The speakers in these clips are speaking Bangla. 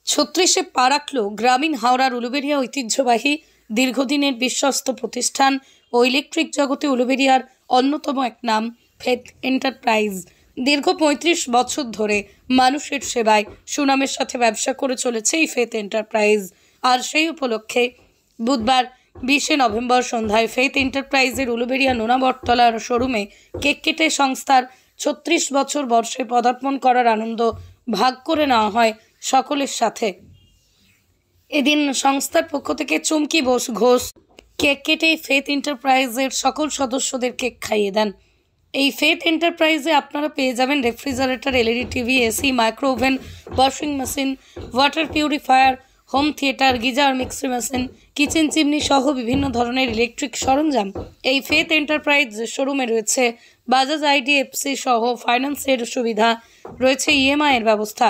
ছত্রিশে পা রাখল গ্রামীণ হাওড়ার উলুবেড়িয়া ঐতিহ্যবাহী দীর্ঘদিনের বিশ্বস্ত প্রতিষ্ঠান ও ইলেকট্রিক জগতে উলুবেড়িয়ার অন্যতম এক নাম ফেথ এন্টারপ্রাইজ। দীর্ঘ ৩৫ বছর ধরে মানুষের সেবায় সুনামের সাথে ব্যবসা করে চলেছে এই ফেথ এন্টারপ্রাইজ। আর সেই উপলক্ষে বুধবার ২০শে নভেম্বর সন্ধ্যায় ফেথ এন্টারপ্রাইজের উলুবেড়িয়া নোনা বটতলার শোরুমে কেক কেটে সংস্থার ৩৬ বছর বর্ষে পদার্পণ করার আনন্দ ভাগ করে নেওয়া হয় সকলের সাথে। এদিন সংস্থার পক্ষ থেকে চুমকি ঘোষ কেক কেটে ফেথ এন্টারপ্রাইজের সকল সদস্যদের কেক খাইয়ে দেন। এই ফেথ এন্টারপ্রাইজে আপনারা পেয়ে যাবেন refrigerator, LED TV, AC, micro oven, washing machine, water purifier, home theatre, geyser, mixie machine, kitchen chimney সহ বিভিন্ন ধরনের ইলেকট্রিক সরঞ্জাম। এই ফেথ এন্টারপ্রাইজ শোরুমে রয়েছে বাজাজ আইডিএফসি সহ ফাইন্যান্সের সুবিধা, রয়েছে ইএমআই এর ব্যবস্থা।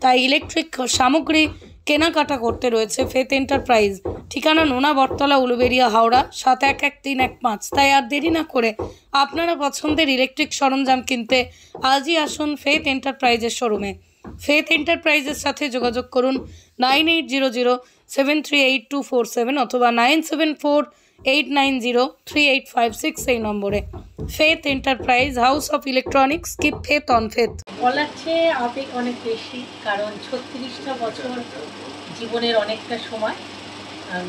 তাই ইলেকট্রিক সামগ্রী কেনাকাটা করতে রয়েছে ফেথ এন্টারপ্রাইজ। ঠিকানা নোনা বটতলা, উলুবেড়িয়া, হাওড়া 711315। তাই আর দেরি না করে আপনারা পছন্দের ইলেকট্রিক সরঞ্জাম কিনতে আজই আসুন ফেথ এন্টারপ্রাইজের শোরুমে। ফেথ এন্টারপ্রাইজের সাথে যোগাযোগ করুন 9800738247 অথবা 9748903856 এই নম্বরে। Faith enterprise, house of electronics, keep faith on faith. বলার চেয়ে আবেগ অনেক বেশি, কারণ 36টা বছর জীবনের অনেকটা সময়।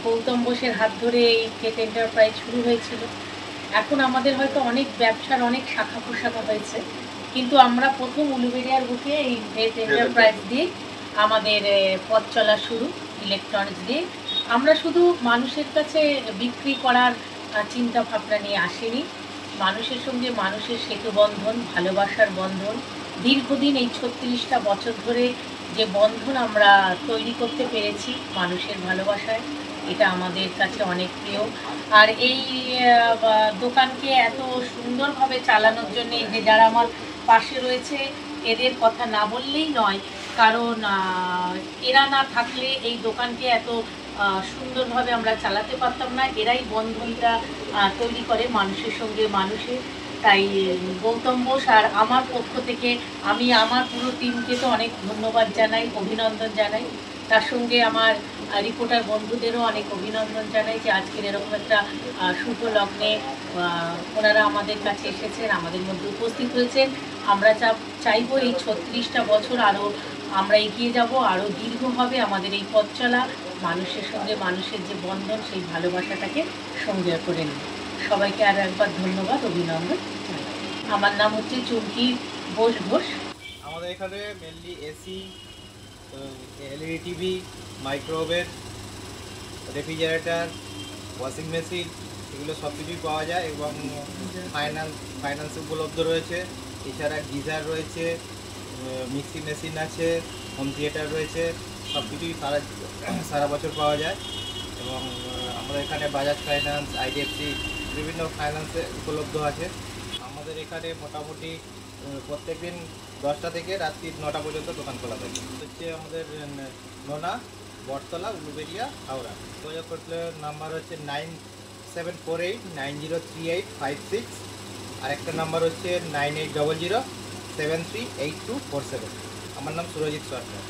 গৌতম বোসের হাত ধরে এই ফেথ এন্টারপ্রাইজ শুরু হয়েছিল। এখন আমাদের হয়তো অনেক ব্যবসার অনেক শাখা প্রশাখা হয়েছে, কিন্তু আমরা প্রথম উলুবেড়িয়ার বুকে এই ফেথ এন্টারপ্রাইজ দিয়ে আমাদের পথ চলা শুরু। ইলেকট্রনিক্স দিয়ে আমরা শুধু মানুষের কাছে বিক্রি করার চিন্তা ভাবনা নিয়ে আসিনি, মানুষের সঙ্গে মানুষের সেতু বন্ধন, ভালোবাসার বন্ধন, দীর্ঘদিন এই 36টা বছর ধরে যে বন্ধন আমরা তৈরি করতে পেরেছি মানুষের ভালোবাসায়, এটা আমাদের কাছে অনেক প্রিয়। আর এই দোকানকে এত সুন্দরভাবে চালানোর জন্য যে যারা আমার পাশে রয়েছে, এদের কথা না বললেই নয়, কারণ এরা না থাকলে এই দোকানকে এত সুন্দরভাবে আমরা চালাতে পারতাম না। এরাই বন্ধনটা তৈরি করে মানুষের সঙ্গে মানুষের। তাই গৌতম বোস আর আমার পক্ষ থেকে আমি আমার পুরো টিমকে তো অনেক ধন্যবাদ জানাই, অভিনন্দন জানাই। তার সঙ্গে আমার রিপোর্টার বন্ধুদেরও অনেক অভিনন্দন জানাই যে আজকের এরকম একটা শুভ লগ্নে ওনারা আমাদের কাছে এসেছেন, আমাদের মধ্যে উপস্থিত হয়েছেন। আমরা চাইবো এই 36টা বছর আরও আমরা এগিয়ে যাব, আরও দীর্ঘ হবে আমাদের এই পথ চলা। মানুষের সঙ্গে মানুষের যে বন্ধন, সেই ভালোবাসাটাকে সঙ্গে করে নিই। সবাইকে আরও একবার ধন্যবাদ, অভিনন্দন। আমার নাম হচ্ছে চুমকি ঘোষ। আমাদের এখানে mainly AC, LED TV, micro oven, refrigerator, washing machine, এগুলো সব কিছুই পাওয়া যায় এবং ফাইন্যান্স উপলব্ধ রয়েছে। এছাড়া গিজার রয়েছে, মিক্সি মেশিন আছে, হোম থিয়েটার রয়েছে, সব কিছুই সারা বছর পাওয়া যায়। এবং আমাদের এখানে বাজাজ ফাইন্যান্স, আইডিএফসি বিভিন্ন ফাইন্যান্সে উপলব্ধ আছে। আমাদের এখানে মোটামুটি প্রত্যেক দিন 10টা থেকে রাত্রি 9টা পর্যন্ত দোকান খোলা থাকে। হচ্ছে আমাদের নোনা বটতলা, উলুবেড়িয়া, হাওড়া। যোগাযোগ করতে নাম্বার হচ্ছে 9748903856, আরেকটা নাম্বার হচ্ছে 9800738247। আমার নাম সুরজিৎ সরকার।